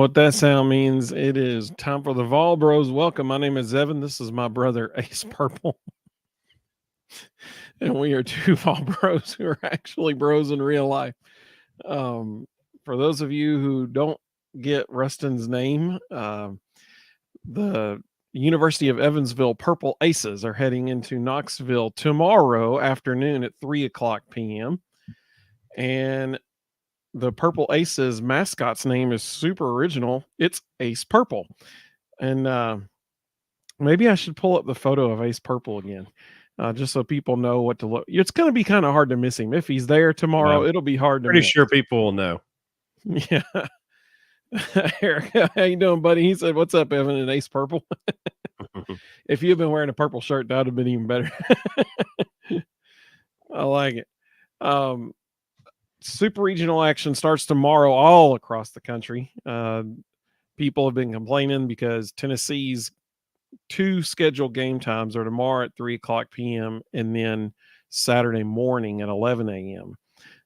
what that sound means. It is time for the Vol Bros. Welcome. My name is Evan. This is my brother Ace Purple. And we are two Vol Bros who are actually bros in real life. For those of you who don't get Rustin's name, the University of Evansville Purple Aces are heading into Knoxville tomorrow afternoon at 3:00 p.m. And the Purple Aces mascot's name is super original. It's Ace Purple. And maybe I should pull up the photo of Ace Purple again, just so people know what to look. It's going to be kind of hard to miss him. If he's there tomorrow, it'll be hard to Pretty miss. sure people will know. Yeah. Eric, how you doing, buddy? He said, "What's up, Evan?" And Ace Purple. If you'd been wearing a purple shirt, that would have been even better. I like it. Super regional action starts tomorrow all across the country. People have been complaining because Tennessee's two scheduled game times are tomorrow at 3:00 p.m. and then Saturday morning at 11 a.m.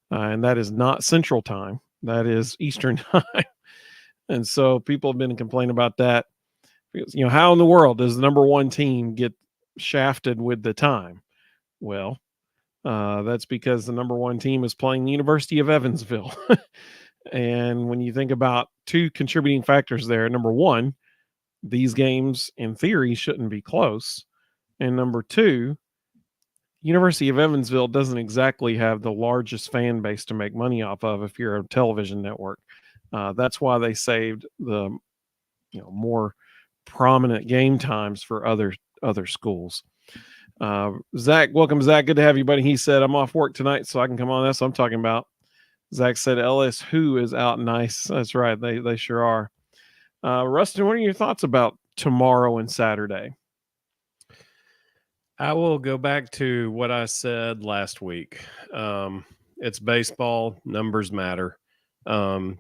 And that is not Central Time. That is Eastern Time. And so people have been complaining about that. Because, how in the world does the number one team get shafted with the time? Well, that's because the number one team is playing the University of Evansville. And when you think about two contributing factors there, number one, these games in theory shouldn't be close. And number two, University of Evansville doesn't exactly have the largest fan base to make money off of if you're a television network. That's why they saved the more prominent game times for other schools. Zach, welcome, Zach. Good to have you, buddy. He said, "I'm off work tonight, so I can come on." That's what I'm talking about. Zach said, "LS Who is out nice." That's right. They sure are. Rustin, what are your thoughts about tomorrow and Saturday? I will go back to what I said last week. It's baseball. Numbers matter.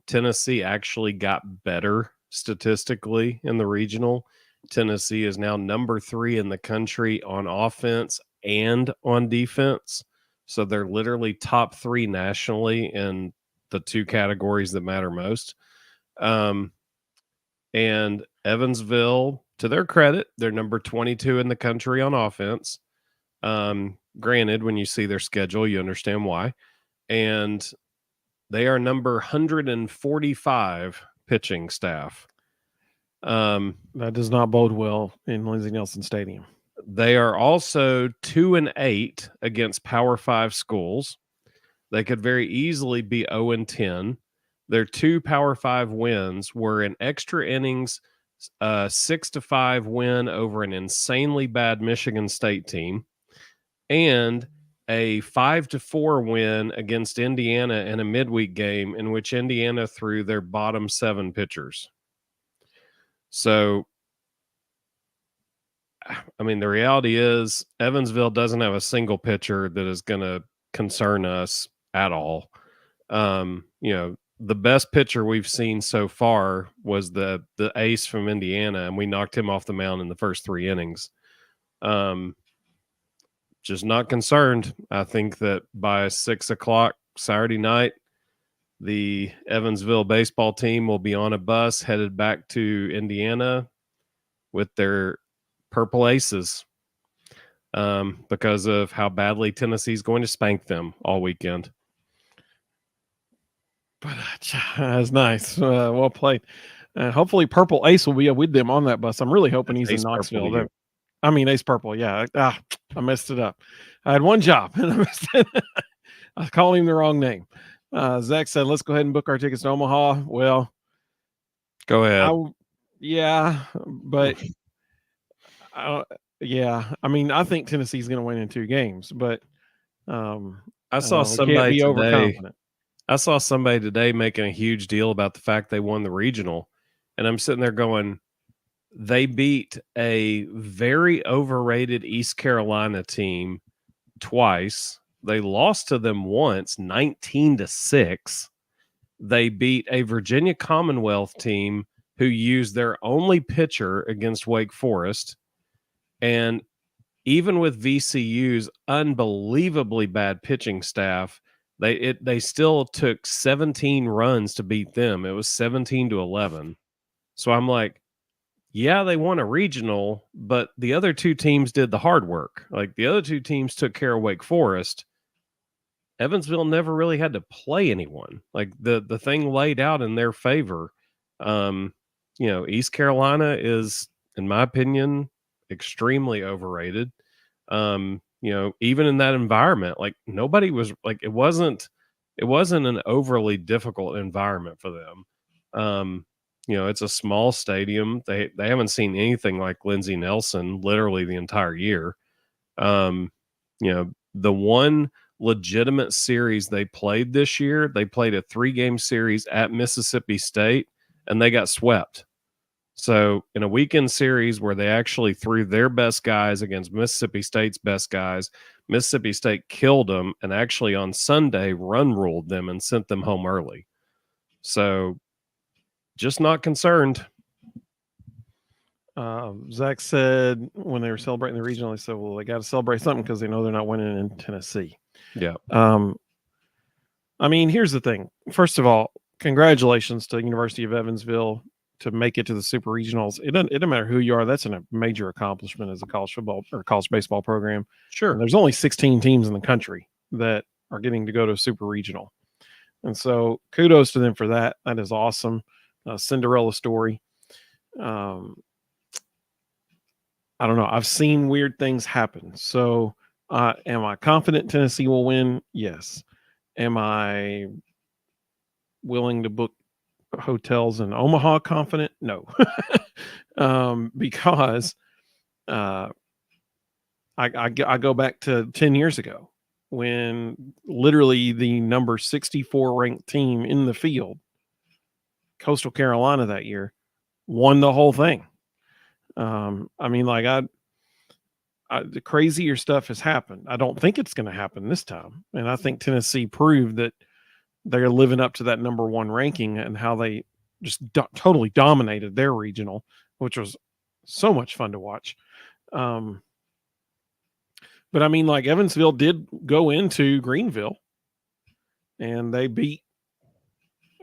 Tennessee actually got better statistically in the regional. Tennessee is now number 3 in the country on offense and on defense. So they're literally top 3 nationally in the two categories that matter most. And Evansville, to their credit, they're number 22 in the country on offense. Granted, when you see their schedule, you understand why. And they are number 145 pitching staff. That does not bode well in Lindsey Nelson Stadium. They are also 2-8 against Power 5 schools. They could very easily be 0-10. Their 2 Power 5 wins were in extra innings, 6-5 win over an insanely bad Michigan State team, and a 5-4 win against Indiana in a midweek game in which Indiana threw their bottom 7 pitchers. So, I mean, the reality is Evansville doesn't have a single pitcher that is going to concern us at all. The best pitcher we've seen so far was the ace from Indiana, and we knocked him off the mound in the first 3 innings. Just not concerned. I think that by 6:00 Saturday night, the Evansville baseball team will be on a bus headed back to Indiana with their Purple Aces because of how badly Tennessee's going to spank them all weekend. But that's nice. Well played. Hopefully Purple Ace will be with them on that bus. I'm really hoping he's in Knoxville. Ace Purple. Yeah. I messed it up. I had one job and I messed it. I called him the wrong name. Zach said, "Let's go ahead and book our tickets to Omaha." Well, go ahead. But I mean, I think Tennessee's going to win in 2 games, but I saw somebody today making a huge deal about the fact they won the regional, and I'm sitting there going, they beat a very overrated East Carolina team twice. They lost to them once, 19-6. They beat a Virginia Commonwealth team who used their only pitcher against Wake Forest. And even with VCU's unbelievably bad pitching staff, they still took 17 runs to beat them. It was 17-11. So I'm like, yeah, they won a regional, but the other two teams did the hard work. Like the other two teams took care of Wake Forest. Evansville never really had to play anyone. Like the thing laid out in their favor. East Carolina is, in my opinion, extremely overrated. Even in that environment, like nobody was like it wasn't an overly difficult environment for them. It's a small stadium. They haven't seen anything like Lindsey Nelson literally the entire year. The one legitimate series they played this year, they played a 3-game series at Mississippi State and they got swept. So in a weekend series where they actually threw their best guys against Mississippi State's best guys, Mississippi State killed them and actually on Sunday run ruled them and sent them home early. So just not concerned. Zach said when they were celebrating the regional, they said, well, they got to celebrate something because they know they're not winning in Tennessee. Yeah. I mean, here's the thing. First of all, congratulations to the University of Evansville to make it to the super regionals. It doesn't matter who you are. That's a major accomplishment as a college football or college baseball program. Sure. And there's only 16 teams in the country that are getting to go to a super regional. And so kudos to them for that. That is awesome. Cinderella story. I don't know. I've seen weird things happen. So am I confident Tennessee will win? Yes. Am I willing to book hotels in Omaha confident? No. Because I go back to 10 years ago when literally the number 64 ranked team in the field, Coastal Carolina that year, won the whole thing. I mean, like the crazier stuff has happened. I don't think it's going to happen this time. And I think Tennessee proved that they're living up to that number 1 ranking and how they just totally dominated their regional, which was so much fun to watch. But I mean, like Evansville did go into Greenville and they beat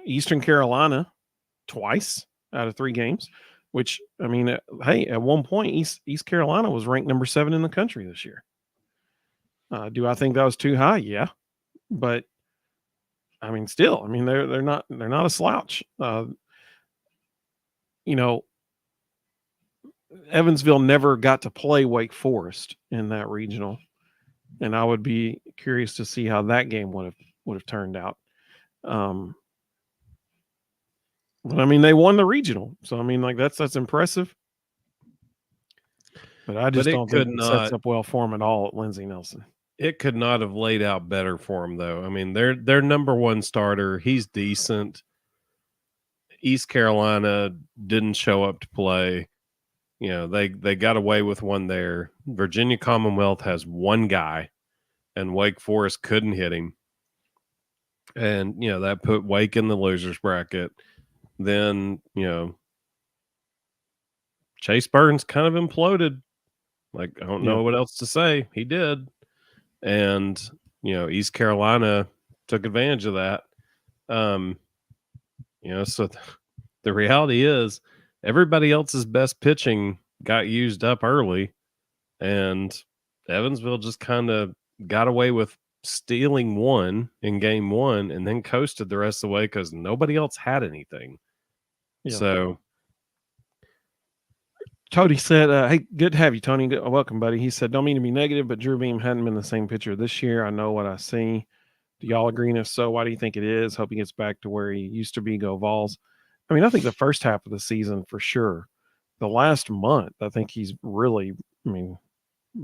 Eastern Carolina twice out of 3 games, which, I mean, hey, at one point, East Carolina was ranked number 7 in the country this year. Do I think that was too high? Yeah. But I mean, still, I mean, they're not a slouch. Evansville never got to play Wake Forest in that regional, and I would be curious to see how that game would have turned out. But I mean, they won the regional, so I mean, like that's impressive. But I just don't think it sets up well for him at all at Lindsey Nelson. It could not have laid out better for him, though. I mean, their number 1 starter, he's decent. East Carolina didn't show up to play. They got away with one there. Virginia Commonwealth has 1 guy, and Wake Forest couldn't hit him. And, that put Wake in the losers bracket. Then, Chase Burns kind of imploded. Like, I don't know what else to say. He did. And, East Carolina took advantage of that. So the reality is everybody else's best pitching got used up early, and Evansville just kind of got away with stealing 1 in game 1 and then coasted the rest of the way because nobody else had anything. Yeah. So Tony said, hey, good to have you, Tony. Welcome, buddy. He said, don't mean to be negative, but Drew Beam hadn't been the same pitcher this year. I know what I see. Do y'all agree? And if so, why do you think it is? Hope he gets back to where he used to be. Go Vols. I mean, I think the first half of the season for sure. The last month, I think he's really,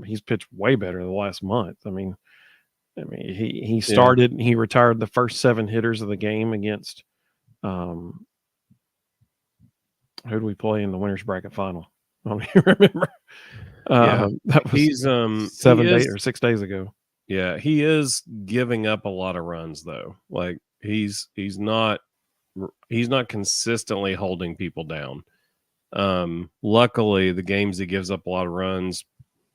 he's pitched way better the last month. I mean, he started, he retired the first 7 hitters of the game against, who did we play in the winners bracket final? I don't even remember. That was 6 days ago. Yeah, he is giving up a lot of runs though. Like he's not consistently holding people down. Luckily, the games he gives up a lot of runs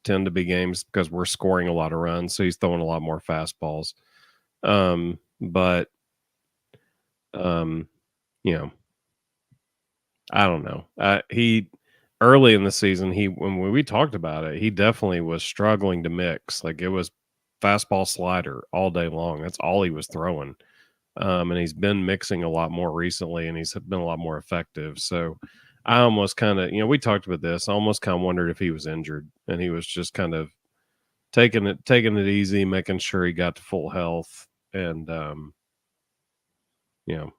tend to be games because we're scoring a lot of runs, so he's throwing a lot more fastballs. I don't know. He early in the season, when we talked about it, he definitely was struggling to mix. Like it was fastball slider all day long. That's all he was throwing. And he's been mixing a lot more recently, and he's been a lot more effective. So I almost kind of, we talked about this. I almost kind of wondered if he was injured, and he was just kind of taking it easy, making sure he got to full health, and you know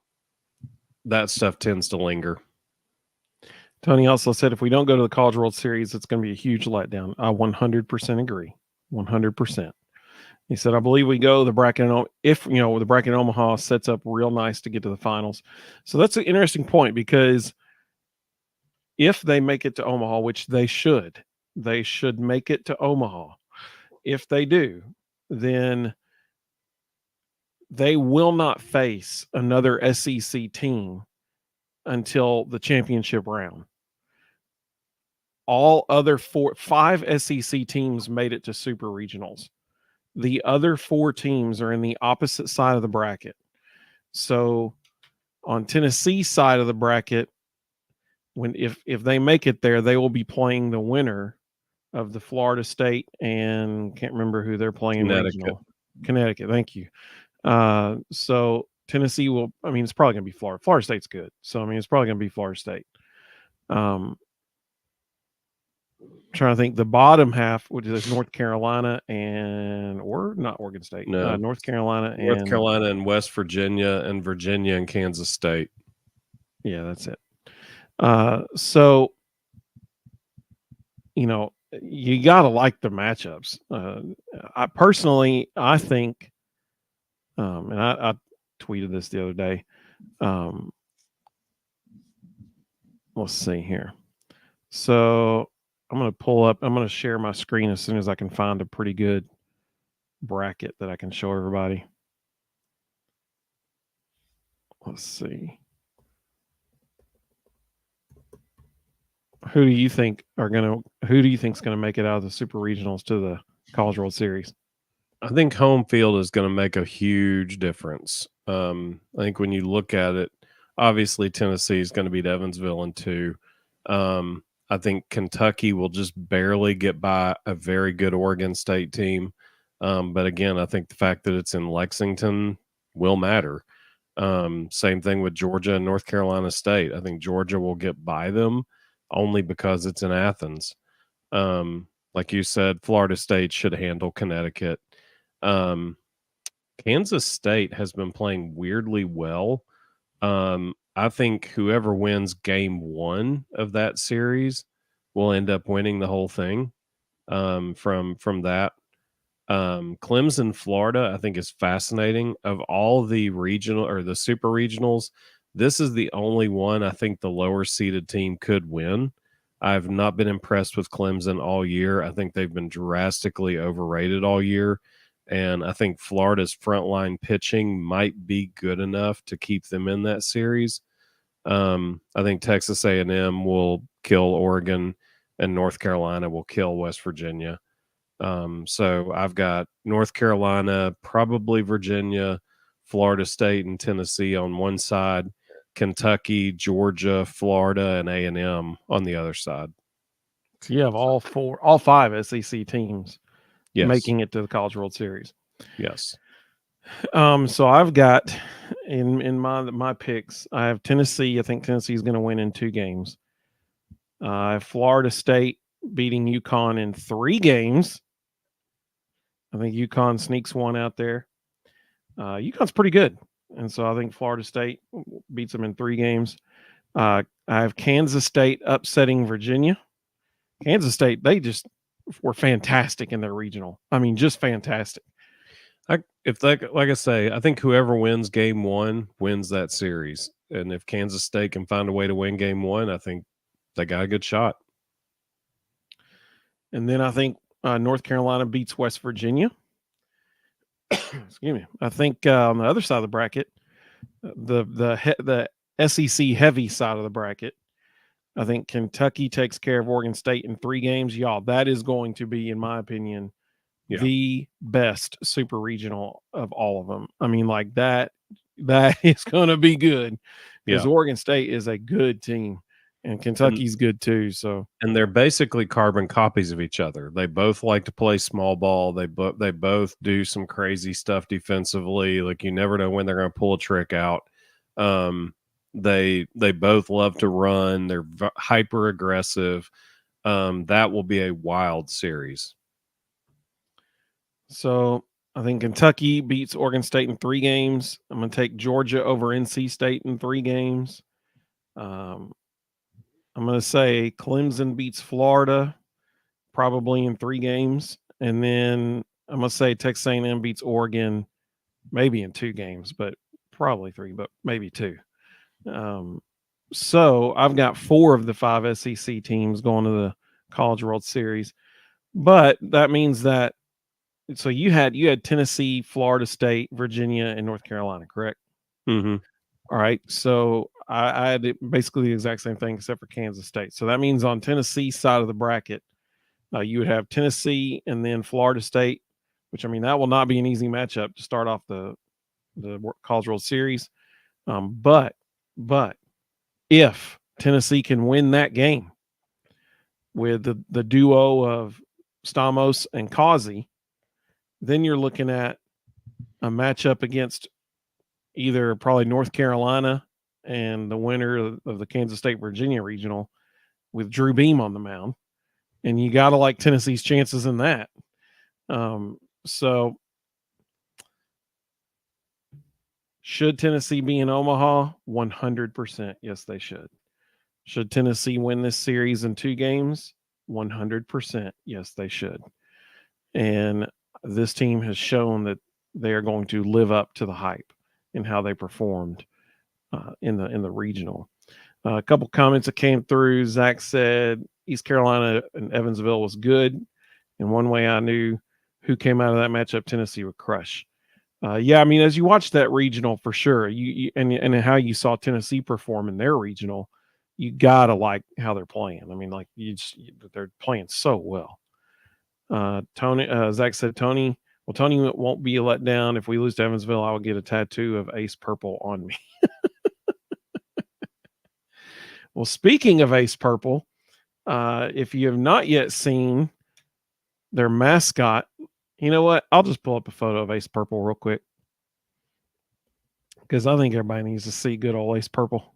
that stuff tends to linger. Tony also said if we don't go to the College World Series, it's going to be a huge letdown. I 100% agree. 100%. He said, I believe we go the bracket. If, the bracket in Omaha sets up real nice to get to the finals. So that's an interesting point, because if they make it to Omaha, which they should make it to Omaha. If they do, then they will not face another SEC team until the championship round. All other 5 SEC teams made it to super regionals. The other 4 teams are in the opposite side of the bracket. So on Tennessee's side of the bracket, if they make it there, they will be playing the winner of the Florida State and can't remember who they're playing in regional. Connecticut. Thank you. So Tennessee will, it's probably going to be Florida. Florida State's good. So, it's probably going to be Florida State. Trying to think, the bottom half, which is North Carolina or not Oregon State. No, North Carolina and West Virginia and Kansas State. Yeah, that's it. So, you got to like the matchups. I think, and I tweeted this the other day. Let's see here. So I'm going to share my screen as soon as I can find a pretty good bracket that I can show everybody. Let's see. Who do you think is going to make it out of the super regionals to the College World Series? I think home field is going to make a huge difference. I think when you look at it, obviously Tennessee is going to beat Evansville in 2. I think Kentucky will just barely get by a very good Oregon State team. But again, I think the fact that it's in Lexington will matter. Same thing with Georgia and North Carolina State. I think Georgia will get by them only because it's in Athens. Like you said, Florida State should handle Connecticut. Kansas State has been playing weirdly well. I think whoever wins game 1 of that series will end up winning the whole thing. From that, Clemson, Florida, I think is fascinating. Of all the regional or the super regionals, this is the only one I think the lower seeded team could win. I've not been impressed with Clemson all year. I think they've been drastically overrated all year. And I think Florida's frontline pitching might be good enough to keep them in that series. I think Texas A&M will kill Oregon and North Carolina will kill West Virginia. So I've got North Carolina, probably Virginia, Florida State, and Tennessee on one side, Kentucky, Georgia, Florida, and A&M on the other side. So you have all 5 SEC teams making it to the College World Series. Yes. So I've got in my picks, I have Tennessee. I think Tennessee is going to win in 2 games. I have Florida State beating UConn in 3 games. I think UConn sneaks one out there. UConn's pretty good. And so I think Florida State beats them in 3 games. I have Kansas State upsetting Virginia. Kansas State, they just were fantastic in their regional. Just fantastic. Like I say, I think whoever wins game 1 wins that series. And if Kansas State can find a way to win game 1, I think they got a good shot. And then I think North Carolina beats West Virginia. Excuse me. I think on the other side of the bracket, the SEC heavy side of the bracket, I think Kentucky takes care of Oregon State in 3 games. Y'all, that is going to be, in my opinion, the best super regional of all of them. That is going to be good because Oregon State is a good team. And Kentucky's good too. So and they're basically carbon copies of each other. They both like to play small ball. They both do some crazy stuff defensively. Like, you never know when they're going to pull a trick out. They both love to run. They're hyper aggressive. That will be a wild series. So I think Kentucky beats Oregon State in 3 games. I'm going to take Georgia over NC State in 3 games. I'm going to say Clemson beats Florida probably in 3 games. And then I'm going to say Texas A&M beats Oregon maybe in 2 games, but probably 3, but maybe 2. So I've got 4 of the 5 SEC teams going to the College World Series. But that means that so you had Tennessee, Florida State, Virginia, and North Carolina, correct? Mm-hmm. All right. So I had basically the exact same thing except for Kansas State. So that means on Tennessee's side of the bracket, you would have Tennessee and then Florida State, which, I mean, that will not be an easy matchup to start off the College World Series. But if Tennessee can win that game with the duo of Stamos and Causey, then you're looking at a matchup against either probably North Carolina and the winner of the Kansas State Virginia regional with Drew Beam on the mound. And you got to like Tennessee's chances in that. So should Tennessee be in Omaha? 100%. Yes, they should. Should Tennessee win this series in 2 games? 100%. Yes, they should. And this team has shown that they are going to live up to the hype in how they performed in the regional. A couple comments that came through. Zach said East Carolina and Evansville was good. And one way I knew who came out of that matchup, Tennessee would crush. Yeah, I mean, as you watch that regional, for sure, and how you saw Tennessee perform in their regional, you gotta like how they're playing. I mean, like they're playing so well. Tony, Zach said, Tony won't be let down. If we lose to Evansville, I will get a tattoo of Ace Purple on me. Well, speaking of Ace Purple, if you have not yet seen their mascot, you know what? I'll just pull up a photo of Ace Purple real quick because I think everybody needs to see good old Ace Purple.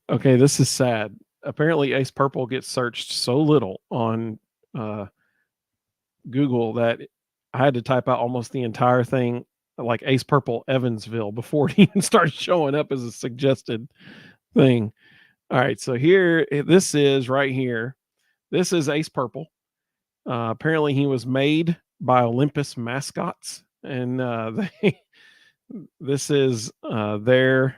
Okay, this is sad. Apparently, Ace Purple gets searched so little on Google that I had to type out almost the entire thing, like Ace Purple Evansville, before it even starts showing up as a suggested thing. All right, so this is right here. This is Ace Purple. Apparently, he was made by Olympus Mascots, and this is their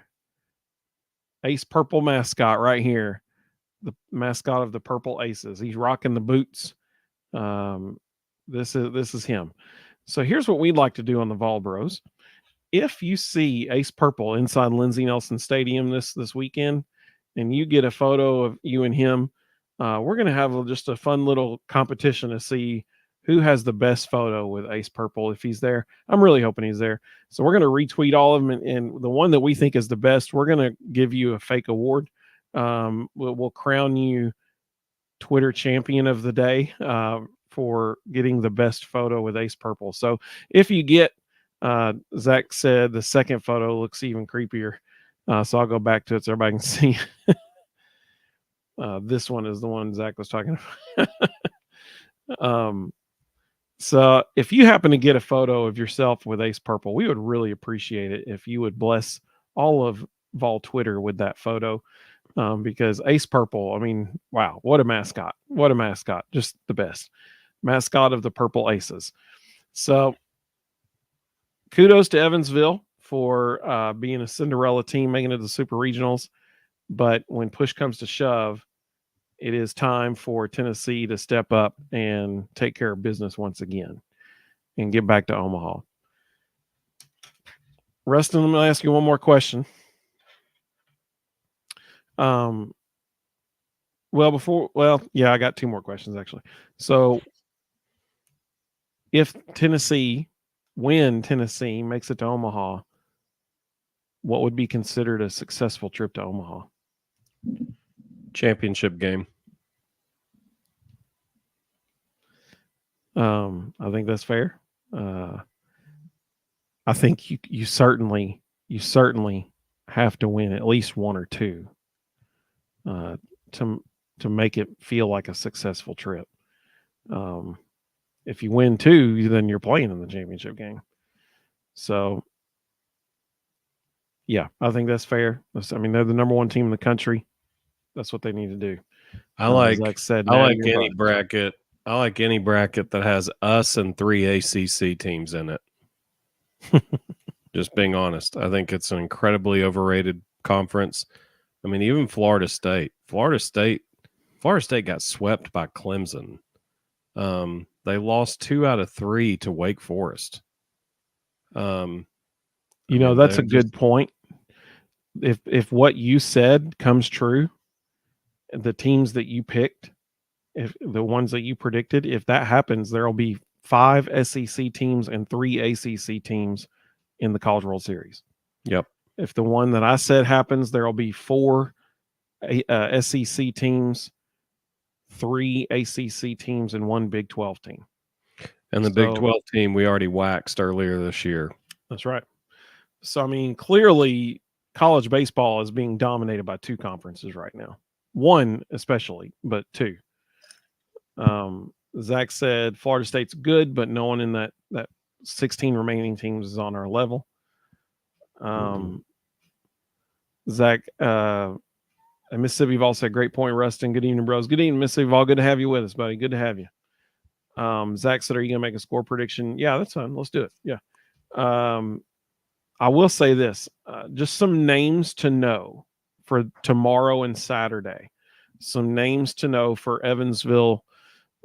Ace Purple mascot right here, the mascot of the Purple Aces. He's rocking the boots. This is him. So here's what we'd like to do on the Vol Bros. If you see Ace Purple inside Lindsey Nelson Stadium this weekend, and you get a photo of you and him, we're going to have just a fun little competition to see who has the best photo with Ace Purple if he's there. I'm really hoping he's there. So we're going to retweet all of them, and the one that we think is the best, we're going to give you a fake award. We'll crown you Twitter champion of the day for getting the best photo with Ace Purple. So if you get, Zach said the second photo looks even creepier. So I'll go back to it so everybody can see. This one is the one Zach was talking about. So if you happen to get a photo of yourself with Ace Purple, we would really appreciate it if you would bless all of Vol Twitter with that photo. Because Ace Purple, I mean, wow, what a mascot. What a mascot. Just the best. Mascot of the Purple Aces. So kudos to Evansville for being a Cinderella team, making it to the Super Regionals. But when push comes to shove, it is time for Tennessee to step up and take care of business once again and get back to Omaha. Rustin, let me ask you one more question. I got 2 more questions actually. So if Tennessee makes it to Omaha, what would be considered a successful trip to Omaha? Championship game. I think that's fair. I think you certainly have to win at least one or two to make it feel like a successful trip. If you win two, then you're playing in the championship game. So, yeah, I think that's fair. I mean, they're the number one team in the country. That's what they need to do. I like your any butt. bracket. I like any bracket that has us and 3 ACC teams in it. Just being honest, I think it's an incredibly overrated conference. I mean, even Florida State got swept by Clemson. They lost 2 out of 3 to Wake Forest. That's a good point. If what you said comes true, the teams that you picked, if the ones that you predicted, if that happens, there'll be 5 SEC teams and 3 ACC teams in the College World Series. Yep. If the one that I said happens, there'll be 4 SEC teams, 3 ACC teams, and 1 Big 12 team. And the Big 12 team we already waxed earlier this year. That's right. So, I mean, clearly college baseball is being dominated by 2 conferences right now. 1 especially, but 2. Zach said Florida State's good, but no one in that 16 remaining teams is on our level. Zach, and Mississippi Vol said, great point, Rustin. Good evening, bros. Good evening, Mississippi Vol. Good to have you with us, buddy. Good to have you. Zach said, are you going to make a score prediction? Yeah, that's fine. Let's do it. Yeah. I will say this, just some names to know for tomorrow and Saturday. Some names to know for Evansville.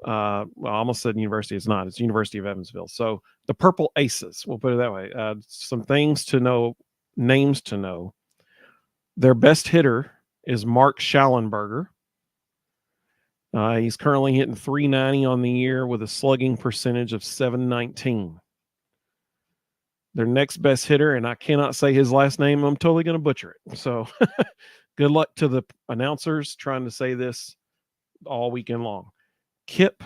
I almost said University. It's not. It's University of Evansville. So the Purple Aces, we'll put it that way. Some things to know, names to know. Their best hitter is Mark Schallenberger. He's currently hitting .390 on the year with a slugging percentage of .719. Their next best hitter, and I cannot say his last name. I'm totally going to butcher it. So good luck to the announcers trying to say this all weekend long. Kip,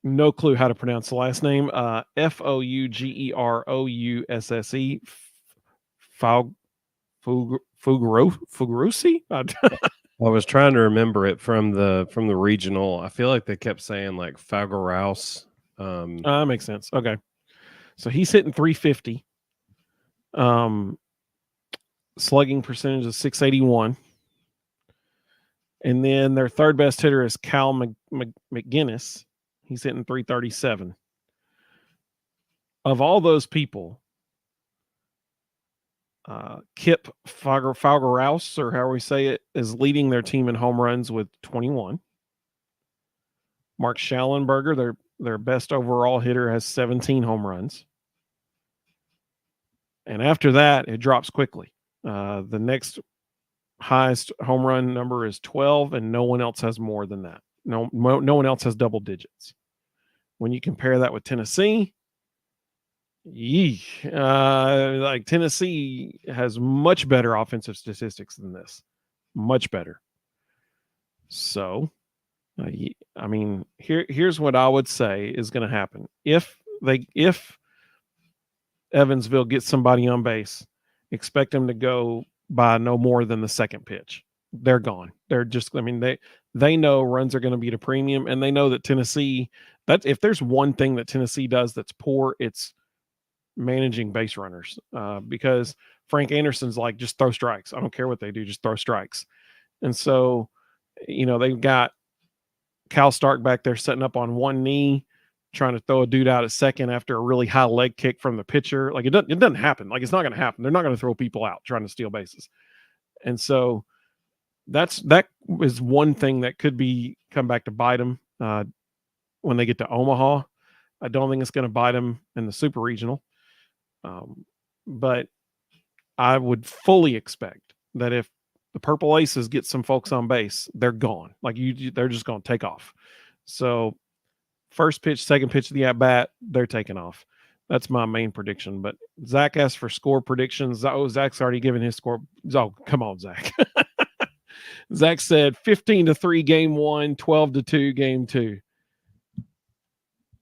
no clue how to pronounce the last name. Fougerousse. Fugarosi? I was trying to remember it from the regional. I feel like they kept saying like Fagaraus. That makes sense. Okay. So he's hitting .350. Slugging percentage of .681. And then their third best hitter is Cal McGinnis. He's hitting .337. Of all those people, Kip Fagaraus, or however we say it, is leading their team in home runs with 21. Mark Schallenberger, their best overall hitter, has 17 home runs. And after that, it drops quickly. The next highest home run number is 12, and no one else has more than that. No one else has double digits. When you compare that with Tennessee, like Tennessee has much better offensive statistics than this. Much better. So, I mean, here's what I would say is going to happen. If Evansville gets somebody on base, expect them to go by no more than the second pitch. They're gone. They're just, I mean, they know runs are going to be at a premium, and they know that Tennessee, that if there's one thing that Tennessee does that's poor, it's managing base runners, because Frank Anderson's like, just throw strikes. I don't care what they do, just throw strikes. And so, they've got Cal Stark back there setting up on one knee, trying to throw a dude out at second after a really high leg kick from the pitcher. Like it doesn't happen. Like it's not going to happen. They're not going to throw people out trying to steal bases. And so that is one thing that could come back to bite them when they get to Omaha. I don't think it's going to bite them in the super regional. But I would fully expect that if the Purple Aces get some folks on base, they're gone. Like they're just going to take off. So first pitch, second pitch of the at bat, they're taking off. That's my main prediction. But Zach asked for score predictions. Oh, Zach's already given his score. Oh, come on, Zach. Zach said 15-3 game 1, 12-2 game 2.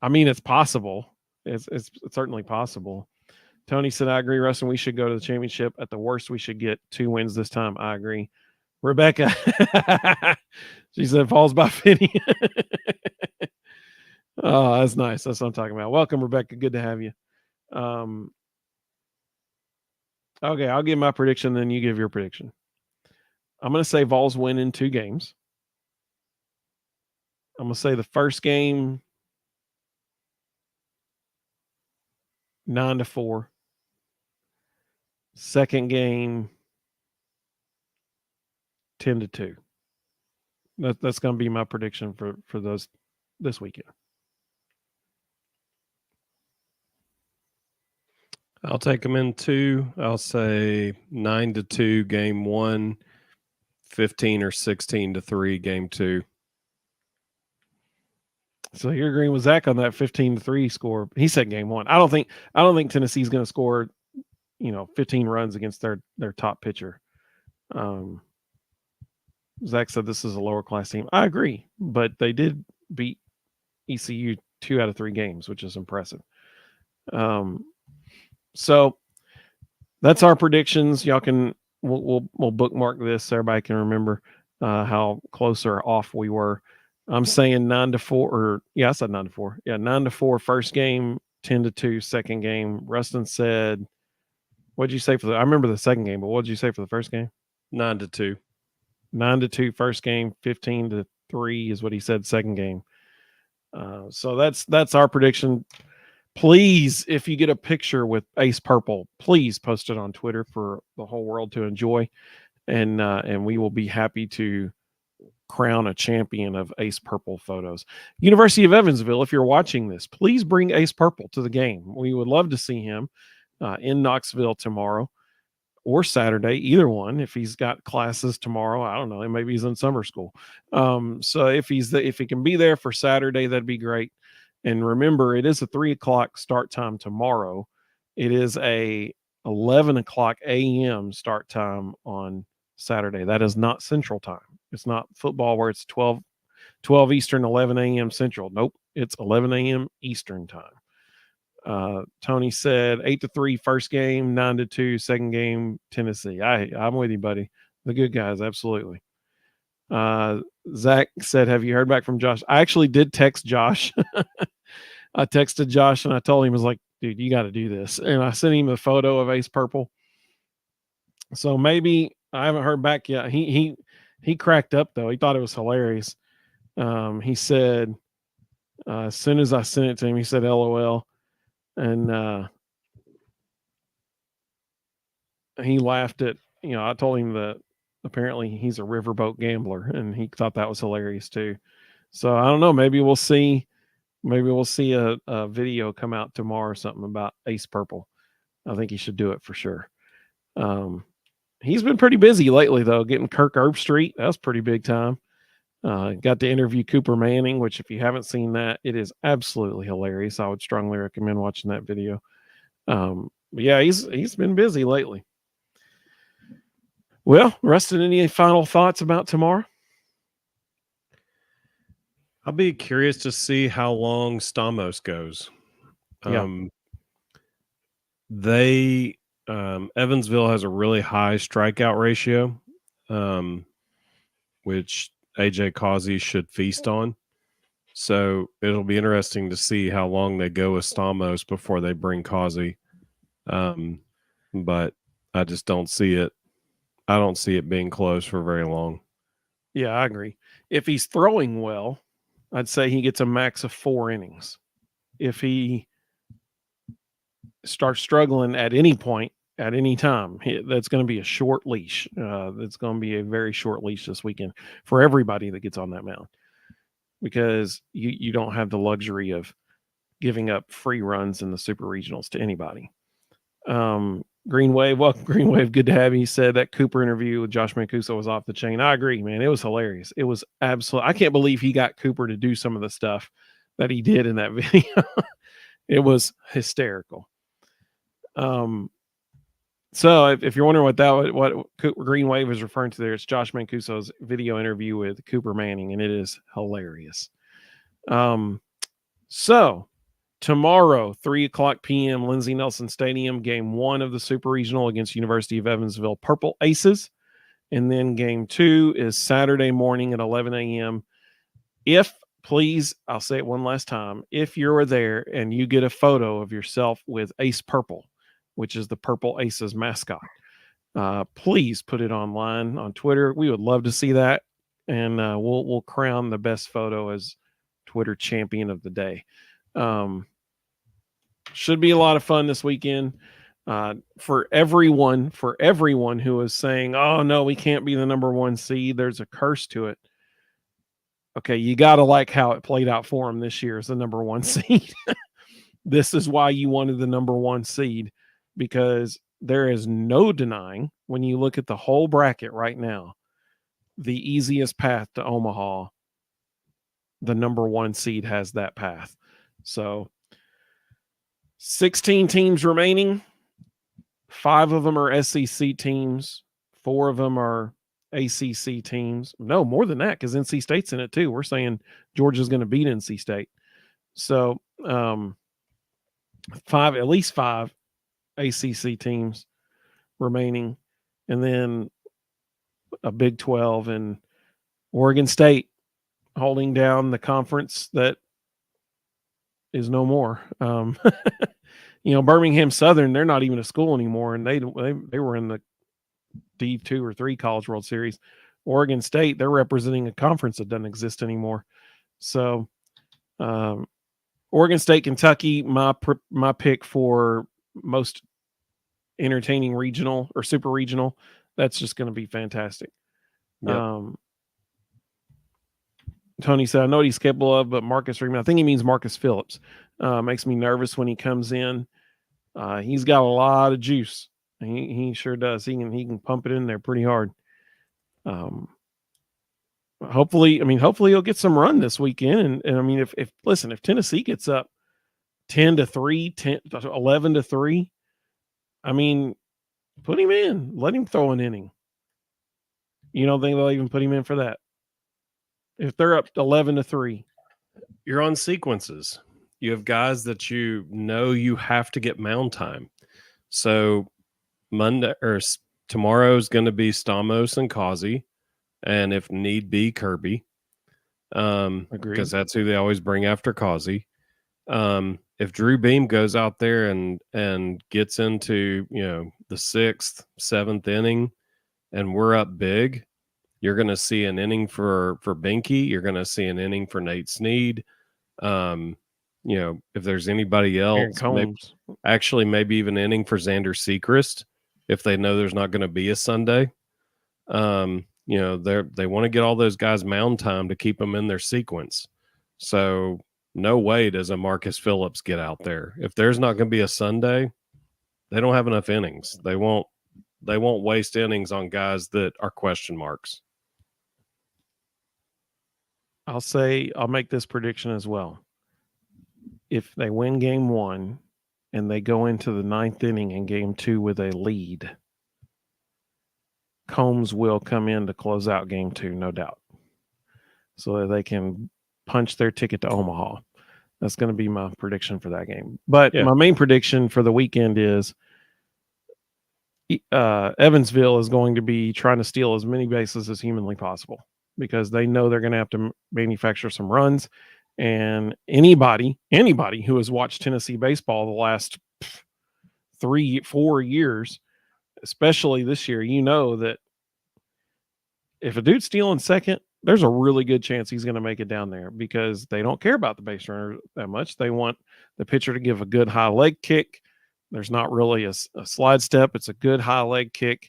I mean, it's possible. It's certainly possible. Tony said, I agree, Rustin. We should go to the championship. At the worst, we should get 2 wins this time. I agree. Rebecca, she said, falls by Finney. Oh, that's nice. That's what I'm talking about. Welcome, Rebecca. Good to have you. Okay, I'll give my prediction, then you give your prediction. I'm going to say Vols win in 2 games. I'm going to say the first game 9-4. Second game 10-2. That's going to be my prediction for those this weekend. I'll take them in 2. I'll say 9-2 game 1, 15 or 16-3 game 2. So you're agreeing with Zach on that 15-3 score. He said game 1. I don't think Tennessee's going to score, 15 runs against their top pitcher. Zach said this is a lower class team. I agree, but they did beat ECU 2 out of 3 games, which is impressive. So that's our predictions. Y'all can we'll bookmark this so everybody can remember how close or off we were. I'm saying 9-4, I said 9-4. Yeah, 9-4 first game, 10-2 second game. Rustin said, what'd you say for I remember the second game, but what'd you say for the first game? 9-2. 9-2 first game, 15-3 is what he said second game. So that's our prediction. Please, if you get a picture with Ace Purple, please post it on Twitter for the whole world to enjoy, and we will be happy to crown a champion of Ace Purple photos. University of Evansville, if you're watching this, please bring Ace Purple to the game. We would love to see him in Knoxville tomorrow or Saturday, either one. If he's got classes tomorrow, I don't know, maybe he's in summer school. So if he can be there for Saturday, that'd be great. And remember, it is a 3:00 start time tomorrow. It is a 11:00 a.m. start time on Saturday. That is not Central Time. It's not football where it's 12 Eastern, 11 a.m. Central. Nope, it's 11 a.m. Eastern Time. Tony said 8-3 first game, 9-2 second game, Tennessee. I'm with you, buddy. The good guys, absolutely. Zach said, have you heard back from Josh? I actually did text Josh. I texted Josh and I told him, I was like, dude, you got to do this. And I sent him a photo of Ace Purple. So maybe I haven't heard back yet. He cracked up though. He thought it was hilarious. He said, as soon as I sent it to him, he said, LOL. And he laughed at, I told him that apparently he's a riverboat gambler and he thought that was hilarious too. So I don't know. Maybe we'll see a video come out tomorrow or something about Ace Purple. I think he should do it for sure. He's been pretty busy lately though, getting Kirk Herbstreit. That was pretty big time. Got to interview Cooper Manning, which if you haven't seen that, it is absolutely hilarious. I would strongly recommend watching that video. But yeah, he's been busy lately. Well, Rustin, any final thoughts about tomorrow? I'll be curious to see how long Stamos goes. Evansville has a really high strikeout ratio, which AJ Causey should feast on. So it'll be interesting to see how long they go with Stamos before they bring Causey. But I just don't see it. I don't see it being close for very long. Yeah, I agree. If he's throwing well, I'd say he gets a max of 4 innings. If he starts struggling at any point, at any time, that's going to be a short leash. That's going to be a very short leash this weekend for everybody that gets on that mound, because you don't have the luxury of giving up free runs in the super regionals to anybody. Green Wave, welcome, Green Wave. Good to have you. He said that Cooper interview with Josh Mancuso was off the chain. I agree, man. It was hilarious. It was absolutely. I can't believe he got Cooper to do some of the stuff that he did in that video. It was hysterical. So if you're wondering what Green Wave is referring to there, it's Josh Mancuso's video interview with Cooper Manning, and it is hilarious. So tomorrow, 3:00 p.m., Lindsey Nelson Stadium, game 1 of the Super Regional against University of Evansville Purple Aces. And then game 2 is Saturday morning at 11 a.m. Please, I'll say it one last time, if you're there and you get a photo of yourself with Ace Purple, which is the Purple Aces mascot, please put it online on Twitter. We would love to see that, and we'll crown the best photo as Twitter champion of the day. Should be a lot of fun this weekend. For everyone who is saying, "Oh no, we can't be the number 1 seed," there's a curse to it. Okay, you got to like how it played out for them this year as the number 1 seed. This is why you wanted the number 1 seed, because there is no denying, when you look at the whole bracket right now, the easiest path to Omaha, the number 1 seed has that path. So 16 teams remaining. 5 of them are SEC teams. 4 of them are ACC teams. No, more than that, because NC State's in it too. We're saying Georgia's going to beat NC State. So at least 5 ACC teams remaining, and then a Big 12 and Oregon State holding down the conference that is no more. Birmingham Southern, they're not even a school anymore, and they were in the D2 or 3 College World Series. Oregon State, they're representing a conference that doesn't exist anymore. So Oregon State, Kentucky, my pick for most entertaining regional or super regional. That's just going to be fantastic. Yep. Tony said, I know what he's capable of, but Marcus Freeman, I think he means Marcus Phillips, makes me nervous when he comes in. He's got a lot of juice. He sure does. He can pump it in there pretty hard. Hopefully he'll get some run this weekend. And I mean, if Tennessee gets up 10-3, 11-3, I mean, put him in. Let him throw an inning. You don't think they'll even put him in for that? If they're up 11-3, you're on sequences. You have guys that you know you have to get mound time. So Monday or tomorrow is going to be Stamos and Causey, and if need be, Kirby. Because that's who they always bring after Causey. If Drew Beam goes out there and gets into the 6th, 7th inning, and we're up big, you're going to see an inning for Binky. You're going to see an inning for Nate Snead. If there's anybody else, maybe even an inning for Xander Sechrist, if they know there's not going to be a Sunday. They want to get all those guys mound time to keep them in their sequence. So no way does a Marcus Phillips get out there. If there's not going to be a Sunday, they don't have enough innings. They won't waste innings on guys that are question marks. I'll make this prediction as well. If they win game 1 and they go into the 9th inning in game 2 with a lead, Combs will come in to close out game 2, no doubt, so that they can punch their ticket to Omaha. That's going to be my prediction for that game. But my main prediction for the weekend is Evansville is going to be trying to steal as many bases as humanly possible, because they know they're going to have to manufacture some runs. And anybody who has watched Tennessee baseball the last 3-4 years, especially this year, that if a dude's stealing second, there's a really good chance he's going to make it down there, because they don't care about the base runner that much. They want the pitcher to give a good high leg kick. There's not really a slide step. It's a good high leg kick.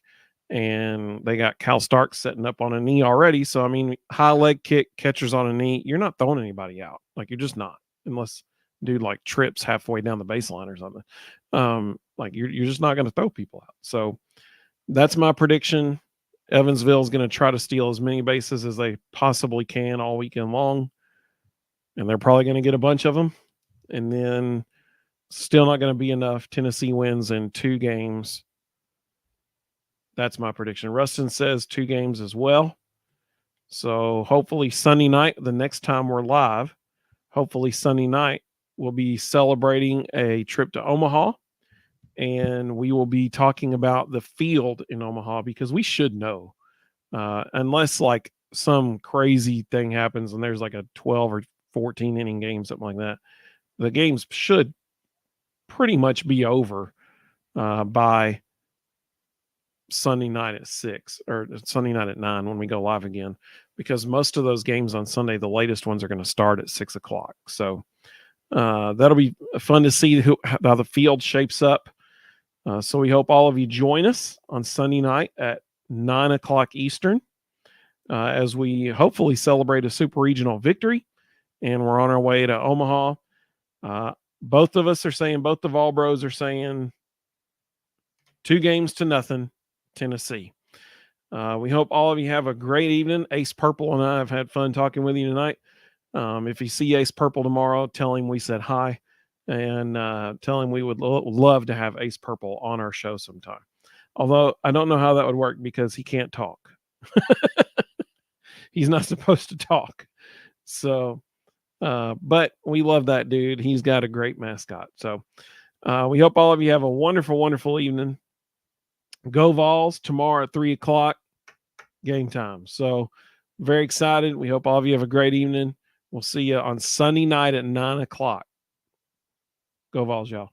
And they got Cal Stark setting up on a knee already. So, I mean, high leg kick, catchers on a knee, you're not throwing anybody out. Like, you're just not, unless dude like trips halfway down the baseline or something. You're just not going to throw people out. So that's my prediction. Evansville is going to try to steal as many bases as they possibly can all weekend long. And they're probably going to get a bunch of them. And then Still not going to be enough. Tennessee wins in 2 games. That's my prediction. Rustin says 2 games as well. So hopefully Sunday night, the next time we're live, hopefully Sunday night, we'll be celebrating a trip to Omaha. And we will be talking about the field in Omaha because we should know. Unless like some crazy thing happens and there's like a 12 or 14 inning game, something like that. The games should pretty much be over by Sunday night at 6 or Sunday night at 9 when we go live again, because most of those games on Sunday, the latest ones are going to start at 6 o'clock. So that'll be fun to see how the field shapes up. So we hope all of you join us on Sunday night at 9 o'clock Eastern as we hopefully celebrate a super regional victory. And we're on our way to Omaha. Both of us are saying, both the Vol Bros are saying 2-0 Tennessee. We hope all of you have a great evening. Ace Purple and I have had fun talking with you tonight. If you see Ace Purple tomorrow, tell him we said hi, and tell him we would love to have Ace Purple on our show sometime. Although I don't know how that would work because he can't talk. He's not supposed to talk. So, but we love that dude. He's got a great mascot. So we hope all of you have a wonderful, wonderful evening. Go Vols tomorrow at 3 o'clock, game time. So very excited. We hope all of you have a great evening. We'll see you on Sunday night at 9 o'clock. Go Vols, y'all.